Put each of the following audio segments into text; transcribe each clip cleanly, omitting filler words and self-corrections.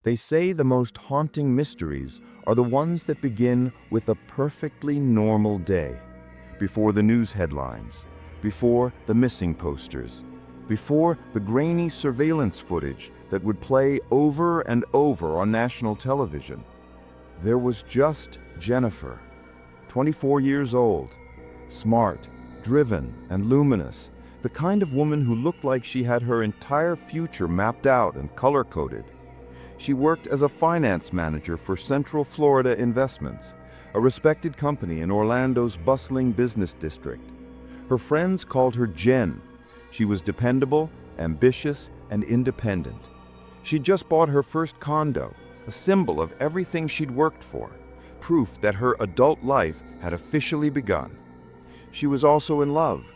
They say the most haunting mysteries are the ones that begin with a perfectly normal day, before the news headlines, before the missing posters, before the grainy surveillance footage that would play over and over on national television. There was just Jennifer, 24 years old, smart, driven, and luminous, the kind of woman who looked like she had her entire future mapped out and color-coded. She worked as a finance manager for Central Florida Investments, a respected company in Orlando's bustling business district. Her friends called her Jen. She was dependable, ambitious, and independent. She'd just bought her first condo, a symbol of everything she'd worked for, proof that her adult life had officially begun. She was also in love.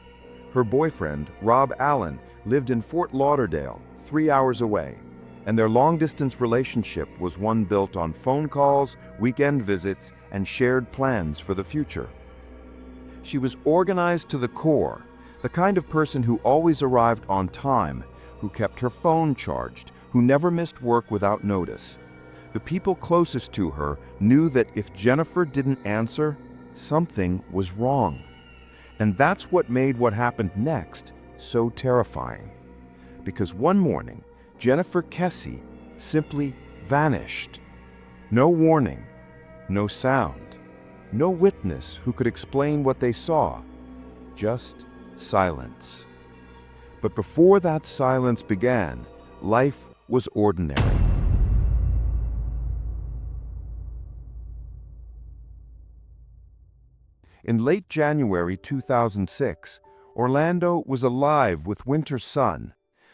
Her boyfriend, Rob Allen, lived in Fort Lauderdale, 3 hours away, and their long-distance relationship was one built on phone calls, weekend visits, and shared plans for the future. She was organized to the core, the kind of person who always arrived on time, who kept her phone charged, who never missed work without notice. The people closest to her knew that if Jennifer didn't answer, something was wrong. And that's what made what happened next so terrifying. Because one morning, Jennifer Kesse simply vanished. No warning, no sound, no witness who could explain what they saw, just silence. But before that silence began, life was ordinary. In late January 2006, Orlando was alive with winter sun,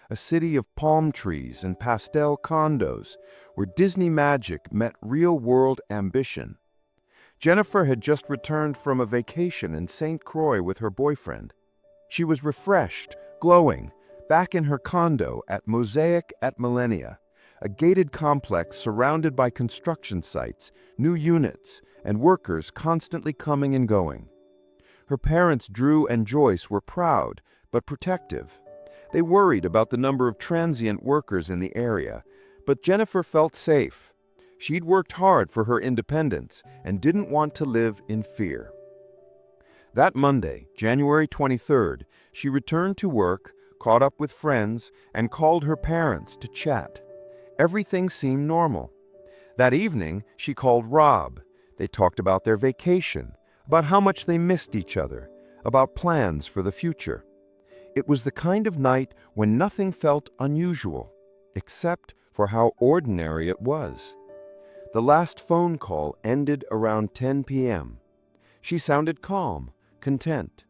a city of palm trees and pastel condos where Disney magic met real-world ambition. Jennifer had just returned from a vacation in St. Croix with her boyfriend. She was refreshed, glowing, back in her condo at Mosaic at Millenia, a gated complex surrounded by construction sites, new units, and workers constantly coming and going. Her parents, Drew and Joyce, were proud but protective. They worried about the number of transient workers in the area, but Jennifer felt safe. She'd worked hard for her independence and didn't want to live in fear. That Monday, January 23rd, she returned to work, caught up with friends, and called her parents to chat. Everything seemed normal. That evening, she called Rob. They talked about their vacation, about how much they missed each other, about plans for the future. It was the kind of night when nothing felt unusual, except for how ordinary it was. The last phone call ended around 10 p.m. She sounded calm, content.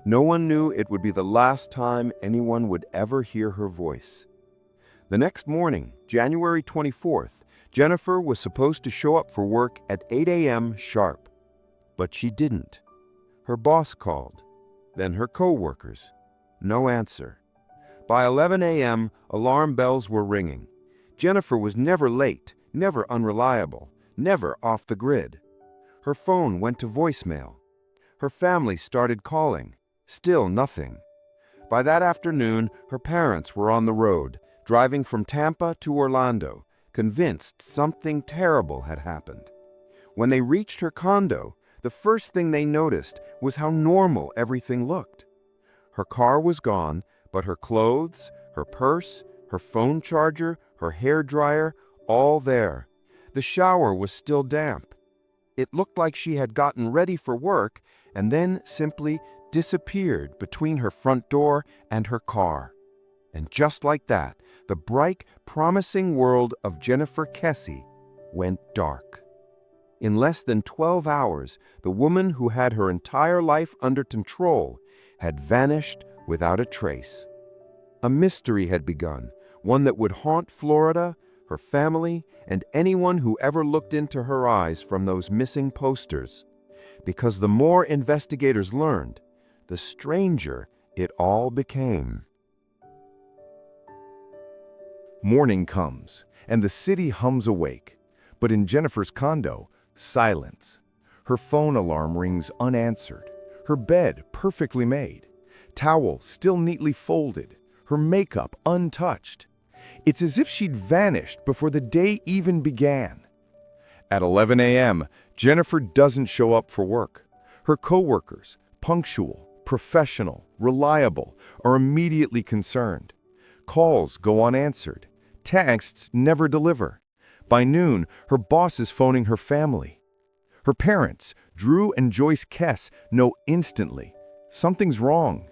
No one knew it would be the last time anyone would ever hear her voice. The next morning, January 24th, Jennifer was supposed to show up for work at 8 a.m. sharp. But she didn't. Her boss called, then her co-workers. No answer. By 11 a.m., alarm bells were ringing. Jennifer was never late, never unreliable, never off the grid. Her phone went to voicemail. Her family started calling. Still nothing. By that afternoon, her parents were on the road, driving from Tampa to Orlando, convinced something terrible had happened. When they reached her condo, the first thing they noticed was how normal everything looked. Her car was gone, but her clothes, her purse, her phone charger, her hair dryer, all there. The shower was still damp. It looked like she had gotten ready for work and then simply disappeared between her front door and her car. And just like that, the bright, promising world of Jennifer Kesse went dark. In less than 12 hours, the woman who had her entire life under control had vanished without a trace. A mystery had begun, one that would haunt Florida, her family, and anyone who ever looked into her eyes from those missing posters. Because the more investigators learned, the stranger it all became. Morning comes, and the city hums awake. But in Jennifer's condo, silence. Her phone alarm rings unanswered. Her bed perfectly made. Towel still neatly folded. Her makeup untouched. It's as if she'd vanished before the day even began. At 11 a.m., Jennifer doesn't show up for work. Her coworkers, punctual, professional, reliable, are immediately concerned. Calls go unanswered. Texts never deliver. By noon, her boss is phoning her family. Her parents, Drew and Joyce Kesse, know instantly. Something's wrong.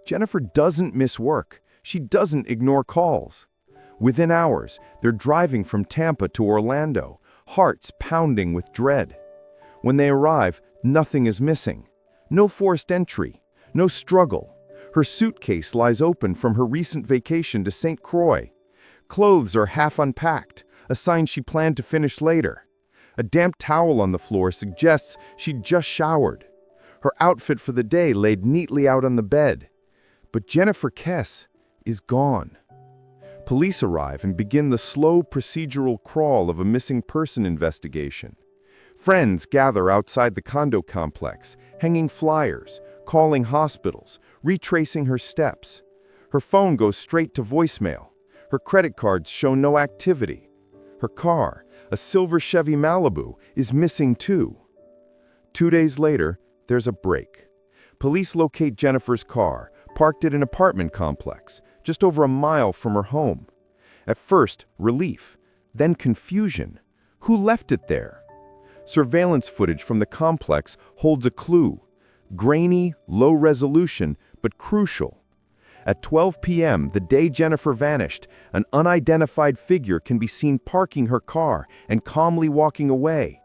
Jennifer doesn't miss work. She doesn't ignore calls. Within hours, they're driving from Tampa to Orlando, hearts pounding with dread. When they arrive, nothing is missing. No forced entry, no struggle. Her suitcase lies open from her recent vacation to St. Croix. Clothes are half unpacked, a sign she planned to finish later. A damp towel on the floor suggests she'd just showered. Her outfit for the day laid neatly out on the bed. But Jennifer Kesse is gone. Police arrive and begin the slow procedural crawl of a missing person investigation. Friends gather outside the condo complex, hanging flyers, calling hospitals, retracing her steps. Her phone goes straight to voicemail. Her credit cards show no activity. Her car, a silver Chevy Malibu, is missing too. 2 days later, there's a break. Police locate Jennifer's car, parked at an apartment complex, just over a mile from her home. At first, relief, then confusion. Who left it there? Surveillance footage from the complex holds a clue. Grainy, low resolution, but crucial. At 12 p.m., the day Jennifer vanished, an unidentified figure can be seen parking her car and calmly walking away.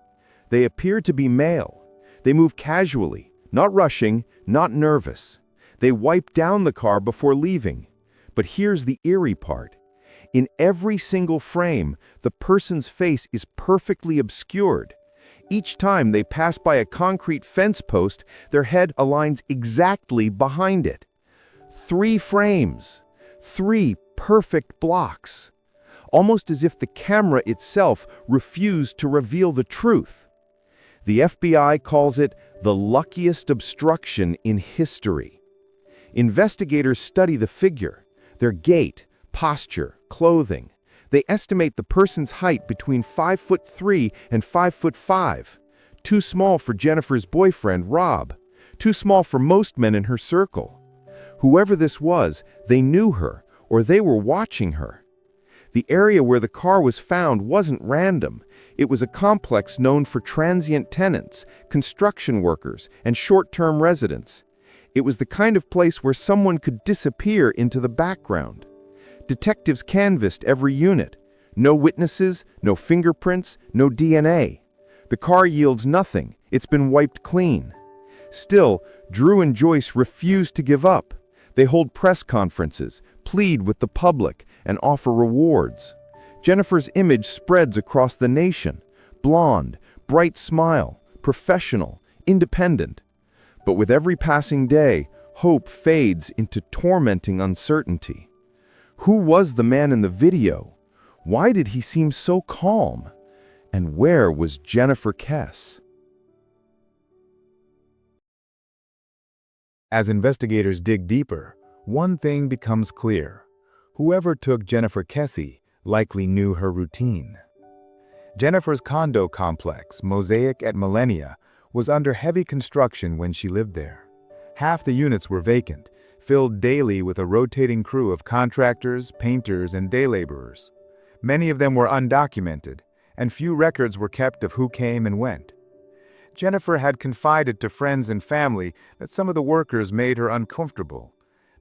They appear to be male. They move casually, not rushing, not nervous. They wipe down the car before leaving. But here's the eerie part. In every single frame, the person's face is perfectly obscured. Each time they pass by a concrete fence post, their head aligns exactly behind it. 3 frames. 3 perfect blocks. Almost as if the camera itself refused to reveal the truth. The FBI calls it the luckiest obstruction in history. Investigators study the figure, their gait, posture, clothing. They estimate the person's height between 5'3" and 5'5". Too small for Jennifer's boyfriend, Rob. Too small for most men in her circle. Whoever this was, they knew her, or they were watching her. The area where the car was found wasn't random. It was a complex known for transient tenants, construction workers, and short-term residents. It was the kind of place where someone could disappear into the background. Detectives canvassed every unit. No witnesses, no fingerprints, no DNA. The car yields nothing. It's been wiped clean. Still, Drew and Joyce refuse to give up. They hold press conferences, plead with the public, and offer rewards. Jennifer's image spreads across the nation. Blonde, bright smile, professional, independent. But with every passing day, hope fades into tormenting uncertainty. Who was the man in the video? Why did he seem so calm? And where was Jennifer Kesse? As investigators dig deeper, one thing becomes clear. Whoever took Jennifer Kesse likely knew her routine. Jennifer's condo complex, Mosaic at Millennia, was under heavy construction when she lived there. Half the units were vacant, filled daily with a rotating crew of contractors, painters, and day laborers. Many of them were undocumented, and few records were kept of who came and went. Jennifer had confided to friends and family that some of the workers made her uncomfortable.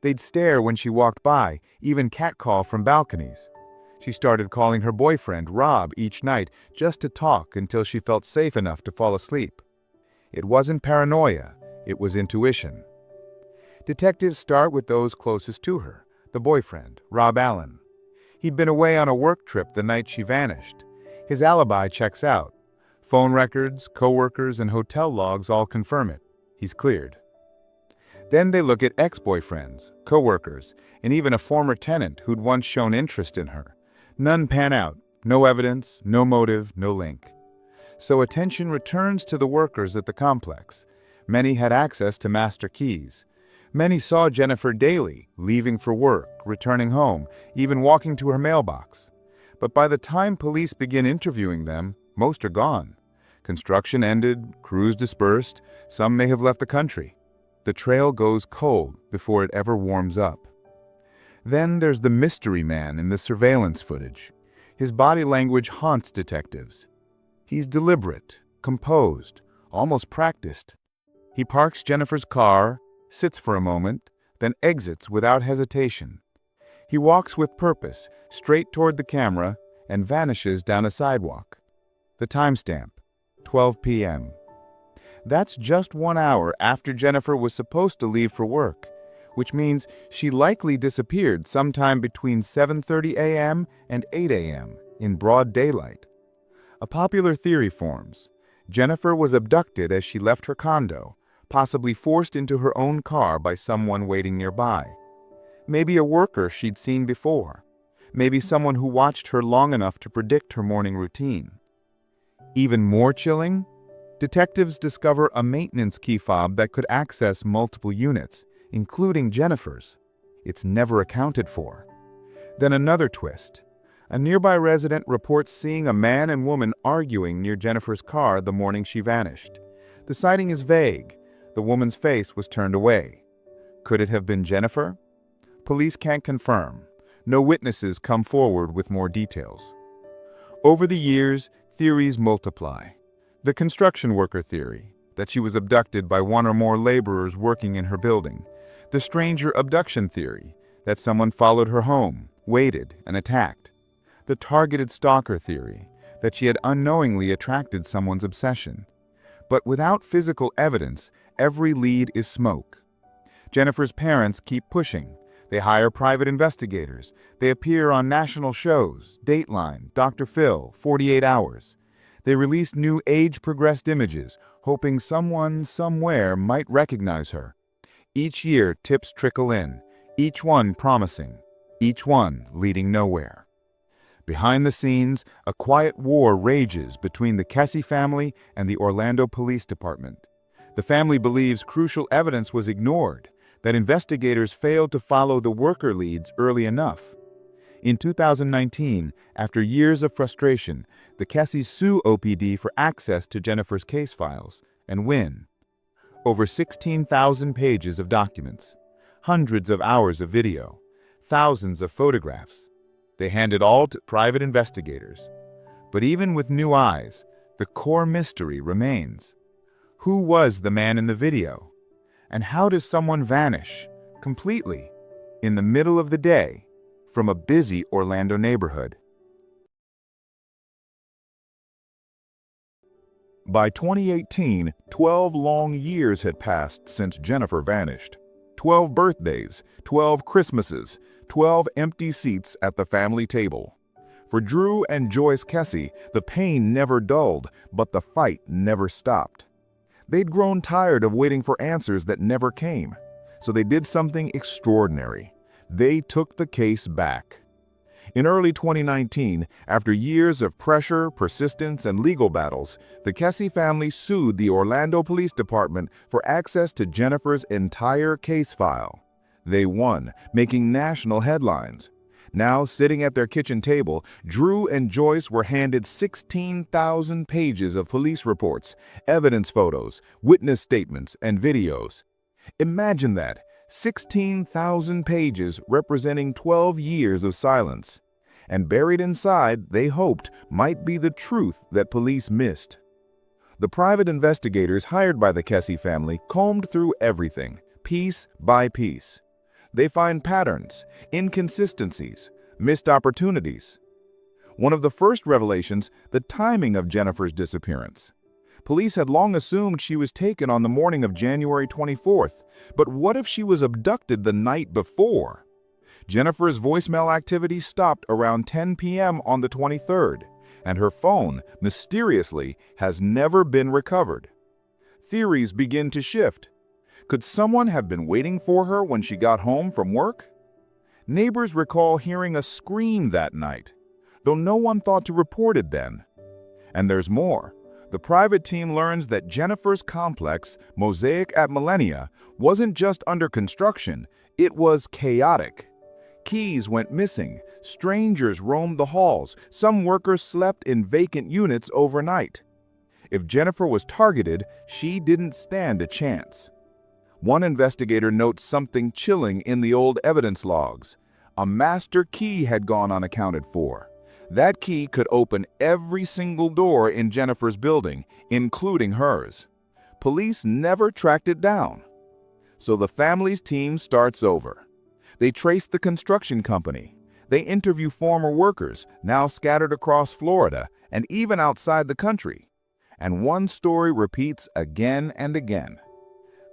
They'd stare when she walked by, even catcall from balconies. She started calling her boyfriend, Rob, each night just to talk until she felt safe enough to fall asleep. It wasn't paranoia, it was intuition. Detectives start with those closest to her, the boyfriend, Rob Allen. He'd been away on a work trip the night she vanished. His alibi checks out. Phone records, coworkers, and hotel logs all confirm it. He's cleared. Then they look at ex-boyfriends, coworkers, and even a former tenant who'd once shown interest in her. None pan out. No evidence, no motive, no link. So attention returns to the workers at the complex. Many had access to master keys. Many saw Jennifer daily, leaving for work, returning home, even walking to her mailbox. But by the time police begin interviewing them, most are gone. Construction ended, crews dispersed, some may have left the country. The trail goes cold before it ever warms up. Then there's the mystery man in the surveillance footage. His body language haunts detectives. He's deliberate, composed, almost practiced. He parks Jennifer's car, sits for a moment, then exits without hesitation. He walks with purpose, straight toward the camera, and vanishes down a sidewalk. The timestamp, 12 p.m. That's just 1 hour after Jennifer was supposed to leave for work, which means she likely disappeared sometime between 7:30 a.m. and 8 a.m. in broad daylight. A popular theory forms. Jennifer was abducted as she left her condo, possibly forced into her own car by someone waiting nearby. Maybe a worker she'd seen before. Maybe someone who watched her long enough to predict her morning routine. Even more chilling, detectives discover a maintenance key fob that could access multiple units, including Jennifer's. It's never accounted for. Then another twist. A nearby resident reports seeing a man and woman arguing near Jennifer's car the morning she vanished. The sighting is vague. The woman's face was turned away. Could it have been Jennifer? Police can't confirm. No witnesses come forward with more details. Over the years, theories multiply. The construction worker theory, that she was abducted by one or more laborers working in her building. The stranger abduction theory, that someone followed her home, waited, and attacked. The targeted stalker theory, that she had unknowingly attracted someone's obsession. But without physical evidence, every lead is smoke. Jennifer's parents keep pushing. They hire private investigators. They appear on national shows, Dateline, Dr. Phil, 48 Hours. They release new age-progressed images, hoping someone, somewhere, might recognize her. Each year, tips trickle in, each one promising, each one leading nowhere. Behind the scenes, a quiet war rages between the Kesse family and the Orlando Police Department. The family believes crucial evidence was ignored, that investigators failed to follow the worker leads early enough. In 2019, after years of frustration, the Kesses sue OPD for access to Jennifer's case files and win. Over 16,000 pages of documents, hundreds of hours of video, thousands of photographs. They hand it all to private investigators. But even with new eyes, the core mystery remains. Who was the man in the video? And how does someone vanish, completely, in the middle of the day, from a busy Orlando neighborhood? By 2018, 12 long years had passed since Jennifer vanished. 12 birthdays, 12 Christmases, 12 empty seats at the family table. For Drew and Joyce Kesse, the pain never dulled, but the fight never stopped. They'd grown tired of waiting for answers that never came, so they did something extraordinary. They took the case back. In early 2019, after years of pressure, persistence, and legal battles, the Kesse family sued the Orlando Police Department for access to Jennifer's entire case file. They won, making national headlines. Now, sitting at their kitchen table, Drew and Joyce were handed 16,000 pages of police reports, evidence photos, witness statements, and videos. Imagine that, 16,000 pages representing 12 years of silence. And buried inside, they hoped, might be the truth that police missed. The private investigators hired by the Kesse family combed through everything, piece by piece. They find patterns, inconsistencies, missed opportunities. One of the first revelations, the timing of Jennifer's disappearance. Police had long assumed she was taken on the morning of January 24th, but what if she was abducted the night before? Jennifer's voicemail activity stopped around 10 p.m. on the 23rd, and her phone, mysteriously, has never been recovered. Theories begin to shift. Could someone have been waiting for her when she got home from work? Neighbors recall hearing a scream that night, though no one thought to report it then. And there's more. The private team learns that Jennifer's complex, Mosaic at Millennia, wasn't just under construction, it was chaotic. Keys went missing, strangers roamed the halls, some workers slept in vacant units overnight. If Jennifer was targeted, she didn't stand a chance. One investigator notes something chilling in the old evidence logs. A master key had gone unaccounted for. That key could open every single door in Jennifer's building, including hers. Police never tracked it down. So the family's team starts over. They trace the construction company. They interview former workers, now scattered across Florida and even outside the country. And one story repeats again and again.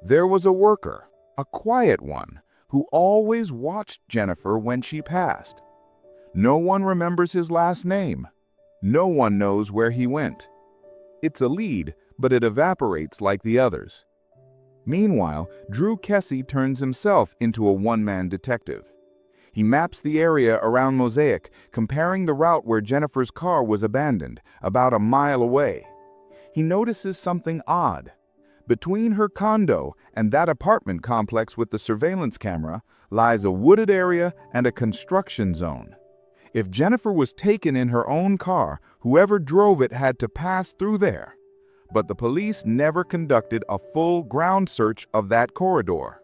There was a worker, a quiet one, who always watched Jennifer when she passed. No one remembers his last name. No one knows where he went. It's a lead, but it evaporates like the others. Meanwhile, Drew Kesse turns himself into a one-man detective. He maps the area around Mosaic, comparing the route where Jennifer's car was abandoned, about a mile away. He notices something odd. Between her condo and that apartment complex with the surveillance camera lies a wooded area and a construction zone. If Jennifer was taken in her own car, whoever drove it had to pass through there. But the police never conducted a full ground search of that corridor.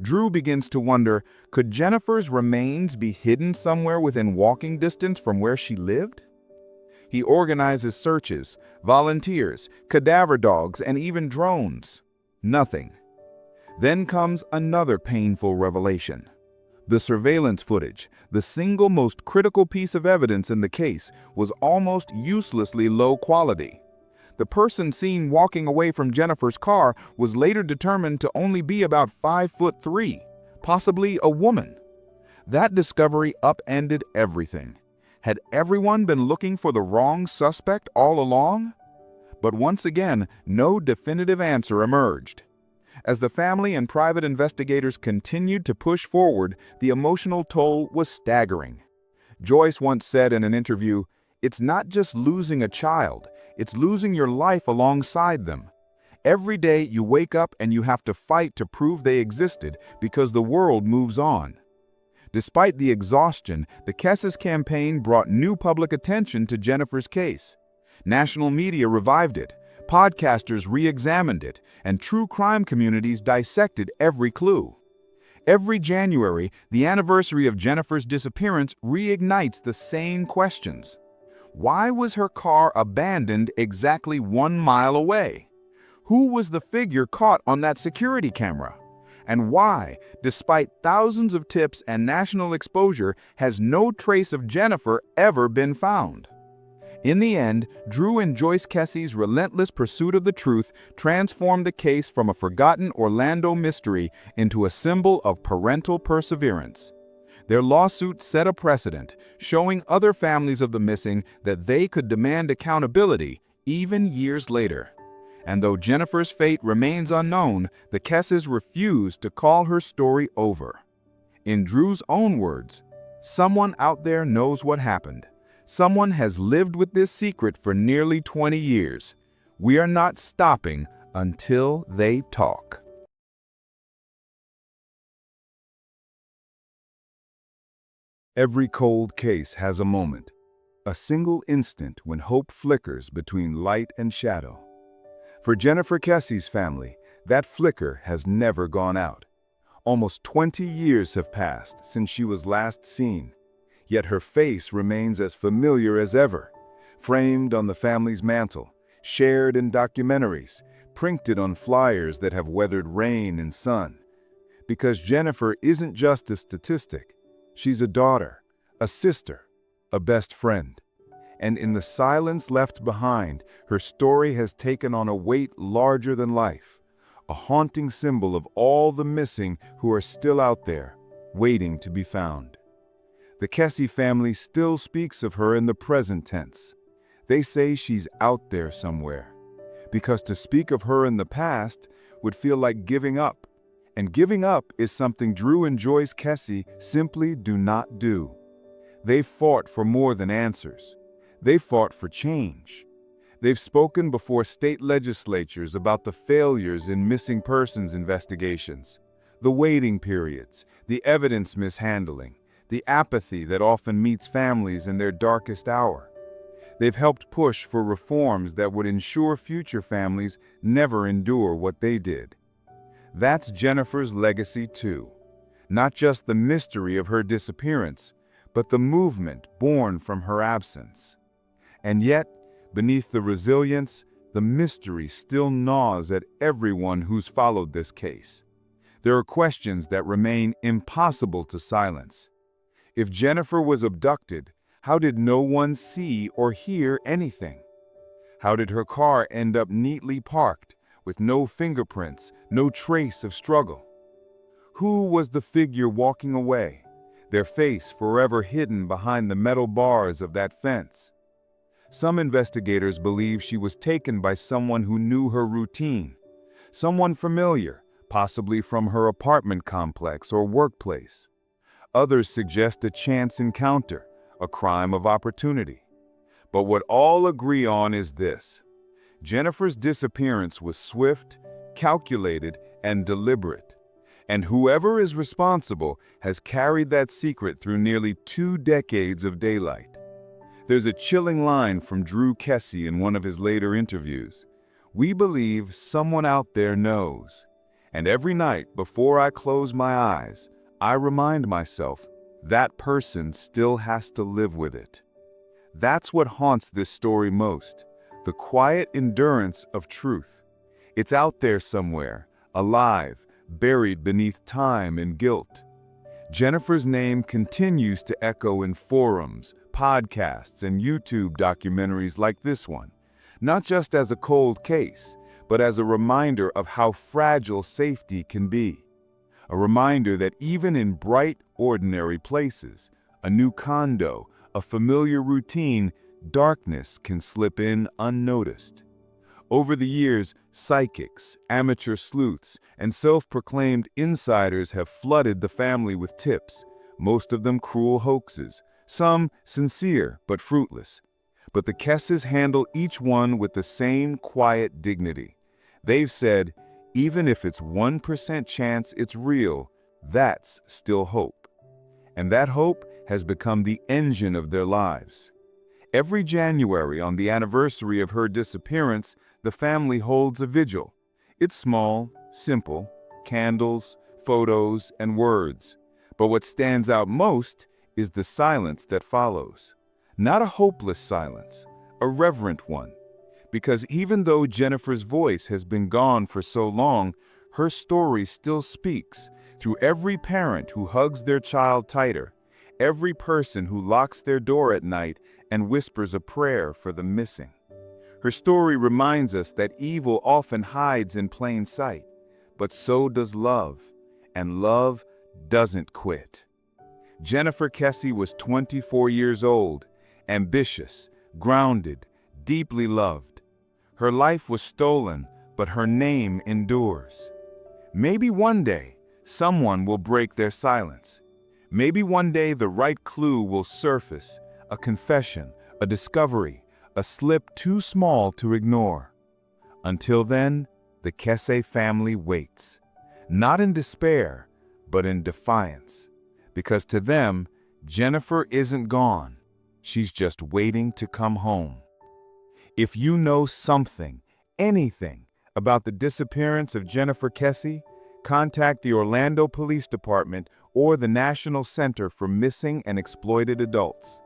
Drew begins to wonder, could Jennifer's remains be hidden somewhere within walking distance from where she lived? He organizes searches, volunteers, cadaver dogs, and even drones. Nothing. Then comes another painful revelation. The surveillance footage, the single most critical piece of evidence in the case, was almost uselessly low quality. The person seen walking away from Jennifer's car was later determined to only be about 5'3", possibly a woman. That discovery upended everything. Had everyone been looking for the wrong suspect all along? But once again, no definitive answer emerged. As the family and private investigators continued to push forward, the emotional toll was staggering. Joyce once said in an interview, "It's not just losing a child, it's losing your life alongside them. Every day you wake up and you have to fight to prove they existed because the world moves on." Despite the exhaustion, the Kesse's campaign brought new public attention to Jennifer's case. National media revived it, podcasters re-examined it, and true crime communities dissected every clue. Every January, the anniversary of Jennifer's disappearance reignites the same questions. Why was her car abandoned exactly 1 mile away? Who was the figure caught on that security camera? And why, despite thousands of tips and national exposure, has no trace of Jennifer ever been found? In the end, Drew and Joyce Kesse's relentless pursuit of the truth transformed the case from a forgotten Orlando mystery into a symbol of parental perseverance. Their lawsuit set a precedent, showing other families of the missing that they could demand accountability even years later. And though Jennifer's fate remains unknown, the Kesses refuse to call her story over. In Drew's own words, "Someone out there knows what happened. Someone has lived with this secret for nearly 20 years. We are not stopping until they talk." Every cold case has a moment, a single instant when hope flickers between light and shadow. For Jennifer Kesse's family, that flicker has never gone out. Almost 20 years have passed since she was last seen, yet her face remains as familiar as ever, framed on the family's mantle, shared in documentaries, printed on flyers that have weathered rain and sun. Because Jennifer isn't just a statistic, she's a daughter, a sister, a best friend. And in the silence left behind, her story has taken on a weight larger than life, a haunting symbol of all the missing who are still out there, waiting to be found. The Kesse family still speaks of her in the present tense. They say she's out there somewhere, because to speak of her in the past would feel like giving up. And giving up is something Drew and Joyce Kesse simply do not do. They fought for more than answers. They fought for change. They've spoken before state legislatures about the failures in missing persons investigations, the waiting periods, the evidence mishandling, the apathy that often meets families in their darkest hour. They've helped push for reforms that would ensure future families never endure what they did. That's Jennifer's legacy too. Not just the mystery of her disappearance, but the movement born from her absence. And yet, beneath the resilience, the mystery still gnaws at everyone who's followed this case. There are questions that remain impossible to silence. If Jennifer was abducted, how did no one see or hear anything? How did her car end up neatly parked, with no fingerprints, no trace of struggle? Who was the figure walking away, their face forever hidden behind the metal bars of that fence? Some investigators believe she was taken by someone who knew her routine, someone familiar, possibly from her apartment complex or workplace. Others suggest a chance encounter, a crime of opportunity. But what all agree on is this: Jennifer's disappearance was swift, calculated, and deliberate. And whoever is responsible has carried that secret through nearly 2 decades of daylight. There's a chilling line from Drew Kesse in one of his later interviews. "We believe someone out there knows. And every night before I close my eyes, I remind myself that person still has to live with it." That's what haunts this story most, the quiet endurance of truth. It's out there somewhere, alive, buried beneath time and guilt. Jennifer's name continues to echo in forums, podcasts, and YouTube documentaries like this one, not just as a cold case, but as a reminder of how fragile safety can be. A reminder that even in bright, ordinary places, a new condo, a familiar routine, darkness can slip in unnoticed. Over the years, psychics, amateur sleuths, and self-proclaimed insiders have flooded the family with tips, most of them cruel hoaxes, some sincere but fruitless. But the Kesses handle each one with the same quiet dignity. They've said, even if it's 1% chance it's real, that's still hope. And that hope has become the engine of their lives. Every January, on the anniversary of her disappearance, the family holds a vigil. It's small, simple, candles, photos, and words. But what stands out most is the silence that follows. Not a hopeless silence, a reverent one. Because even though Jennifer's voice has been gone for so long, her story still speaks through every parent who hugs their child tighter, every person who locks their door at night and whispers a prayer for the missing. Her story reminds us that evil often hides in plain sight, but so does love, and love doesn't quit. Jennifer Kesse was 24 years old, ambitious, grounded, deeply loved. Her life was stolen, but her name endures. Maybe one day, someone will break their silence. Maybe one day the right clue will surface, a confession, a discovery, a slip too small to ignore. Until then, the Kesse family waits, not in despair, but in defiance. Because to them, Jennifer isn't gone. She's just waiting to come home. If you know something, anything, about the disappearance of Jennifer Kesse, contact the Orlando Police Department or the National Center for Missing and Exploited Adults.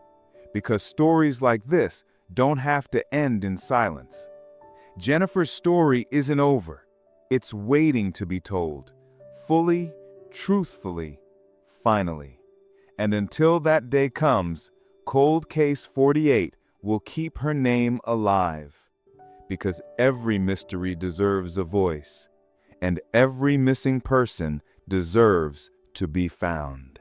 Because stories like this don't have to end in silence. Jennifer's story isn't over. It's waiting to be told, fully, truthfully, finally. And until that day comes, Cold Case 48 will keep her name alive. Because every mystery deserves a voice, and every missing person deserves to be found.